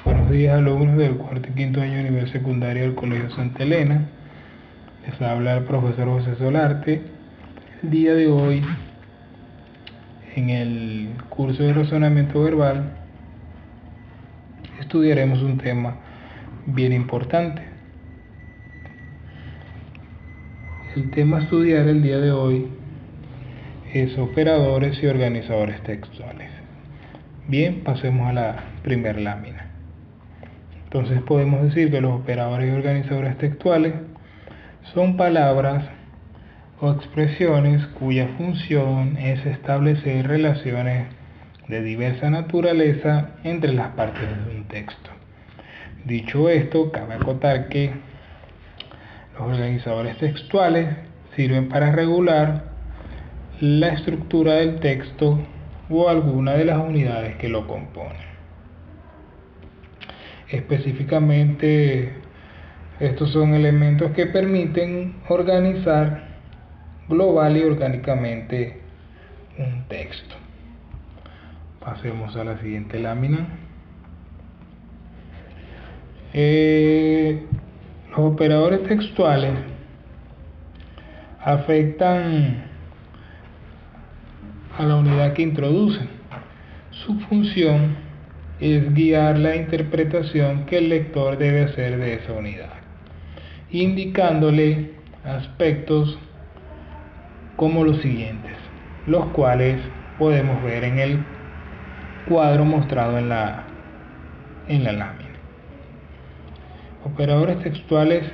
Buenos días, alumnos del cuarto y quinto año de nivel secundario del Colegio Santa Elena. Les habla el profesor José Solarte. El día de hoy, en el curso de razonamiento verbal, estudiaremos un tema bien importante. El tema a estudiar el día de hoy es operadores y organizadores textuales. Bien, pasemos a la primera lámina. Entonces podemos decir que los operadores y organizadores textuales son palabras o expresiones cuya función es establecer relaciones de diversa naturaleza entre las partes de un texto. Dicho esto, cabe acotar que los organizadores textuales sirven para regular la estructura del texto o alguna de las unidades que lo componen. Específicamente, estos son elementos que permiten organizar global y orgánicamente un texto. Pasemos a la siguiente lámina. Los operadores textuales afectan a la unidad que introducen. Su función es guiar la interpretación que el lector debe hacer de esa unidad, indicándole aspectos como los siguientes, los cuales podemos ver en el cuadro mostrado en la lámina. Operadores textuales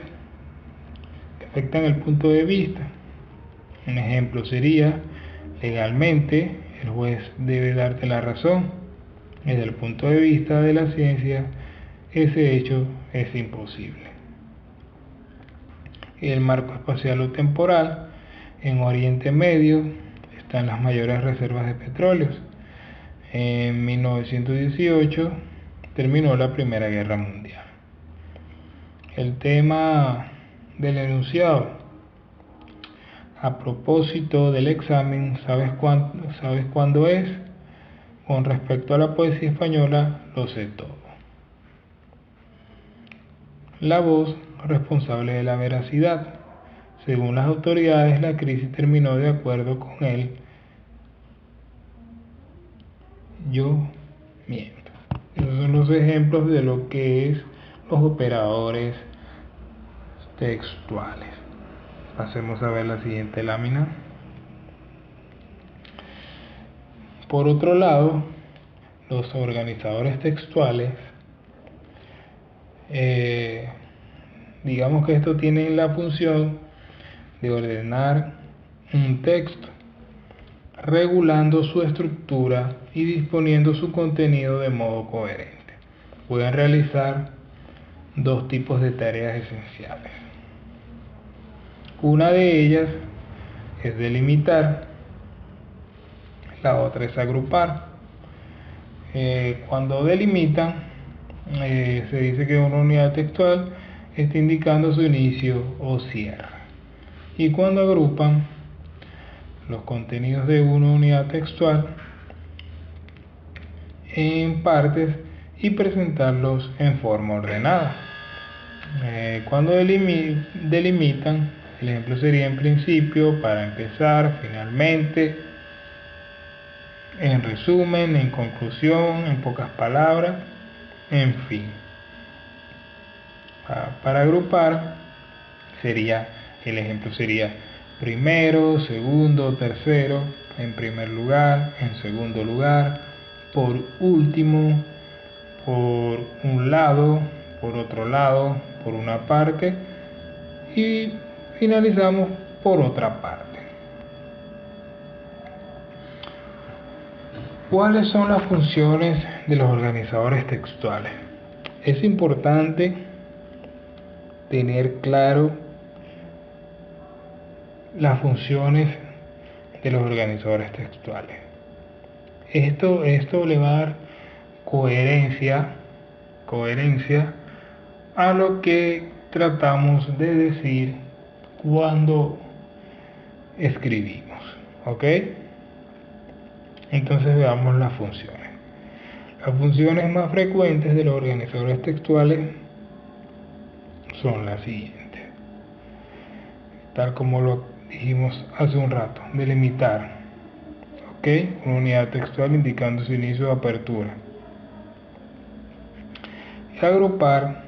que afectan el punto de vista. Un ejemplo sería: legalmente el juez debe darte la razón. Desde el punto de vista de la ciencia, ese hecho es imposible. El marco espacial o temporal. En Oriente Medio están las mayores reservas de petróleo. En 1918 terminó la Primera Guerra Mundial. El tema del enunciado. A propósito del examen, ¿sabes cuándo es? Con respecto a la poesía española, lo sé todo. La voz responsable de la veracidad. Según las autoridades, la crisis terminó de acuerdo con él. Yo miento. Esos son los ejemplos de lo que es los operadores textuales. Pasemos a ver la siguiente lámina. Por otro lado, los organizadores textuales, digamos que estos tienen la función de ordenar un texto, regulando su estructura y disponiendo su contenido de modo coherente. Pueden realizar dos tipos de tareas esenciales. Una de ellas es delimitar, la otra es agrupar. Cuando delimitan, se dice que una unidad textual está indicando su inicio o cierre. Y cuando agrupan los contenidos de una unidad textual en partes y presentarlos en forma ordenada. Cuando delimitan, el ejemplo sería en principio, para empezar, finalmente, en resumen, en conclusión, en pocas palabras, en fin. Para agrupar, el ejemplo sería primero, segundo, tercero, en primer lugar, en segundo lugar, por último, por un lado, por otro lado, por una parte y finalizamos por otra parte. ¿Cuáles son las funciones de los organizadores textuales? Es importante tener claro las funciones de los organizadores textuales. Esto le va a dar coherencia a lo que tratamos de decir cuando escribimos, ¿ok? Entonces veamos las funciones. Las funciones más frecuentes de los organizadores textuales son las siguientes, tal como lo dijimos hace un rato: delimitar, ¿ok?, una unidad textual indicando su inicio o apertura, y agrupar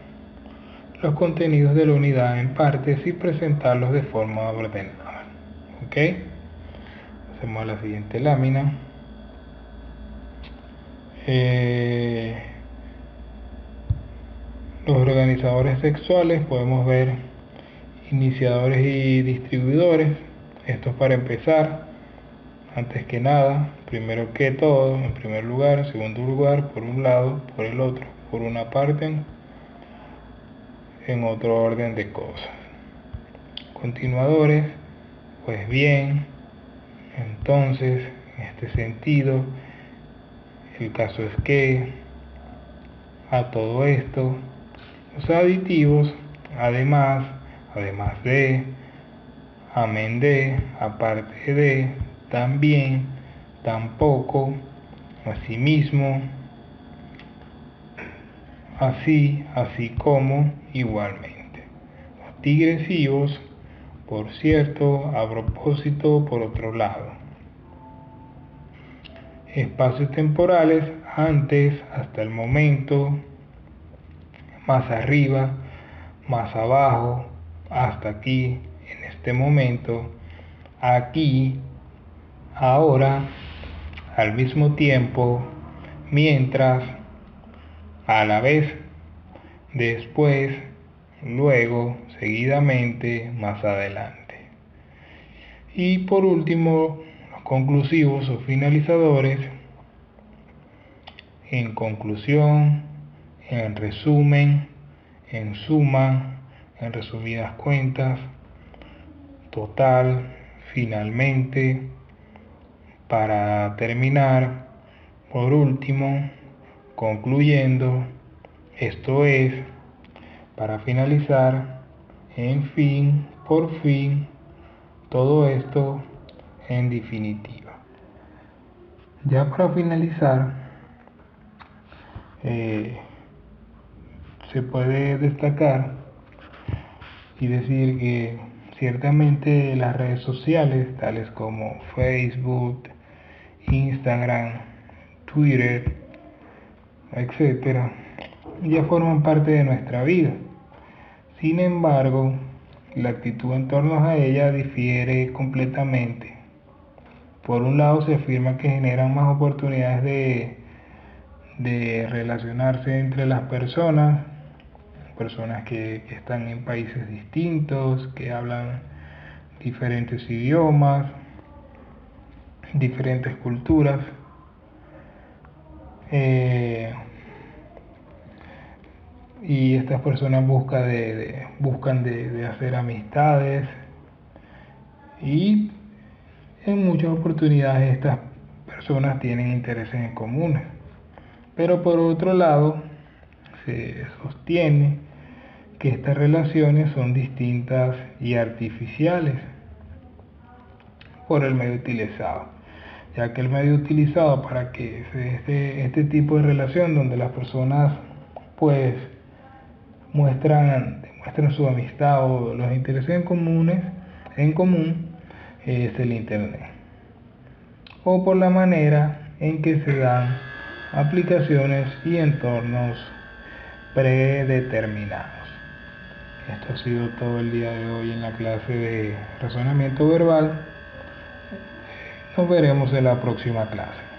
los contenidos de la unidad en partes y presentarlos de forma ordenada, ¿ok? Hacemos a la siguiente lámina. Los organizadores textuales, podemos ver iniciadores y distribuidores. Esto es para empezar. Antes que nada, primero que todo, en primer lugar, en segundo lugar, por un lado, por el otro, por una parte, en otro orden de cosas. Continuadores, pues bien, entonces, en este sentido, el caso es que, a todo esto, los aditivos, además de, amén de, aparte de, también, tampoco, asimismo, así, así como, igualmente. Los digresivos, por cierto, a propósito, por otro lado. Espacios temporales, antes, hasta el momento, más arriba, más abajo, hasta aquí, en este momento, aquí, ahora, al mismo tiempo, mientras, a la vez, después, luego, seguidamente, más adelante. Y por último, los conclusivos o finalizadores: en conclusión, en resumen, en suma, en resumidas cuentas, total, finalmente, para terminar, por último, concluyendo, esto es, para finalizar, en fin, por fin, todo esto en definitiva. Ya para finalizar, se puede destacar y decir que ciertamente las redes sociales, tales como Facebook, Instagram, Twitter, etcétera, ya forman parte de nuestra vida. Sin embargo, la actitud en torno a ella difiere completamente. Por un lado, se afirma que generan más oportunidades de relacionarse entre las personas que están en países distintos, que hablan diferentes idiomas, diferentes culturas. Y estas personas buscan de hacer amistades, y en muchas oportunidades estas personas tienen intereses en comunes. Pero por otro lado, se sostiene que estas relaciones son distintas y artificiales por el medio utilizado, ya que el medio utilizado para que se dé este tipo de relación, donde las personas pues demuestran su amistad o los intereses en común, es el internet, o por la manera en que se dan aplicaciones y entornos predeterminados. Esto ha sido todo el día de hoy en la clase de razonamiento verbal. Nos veremos en la próxima clase.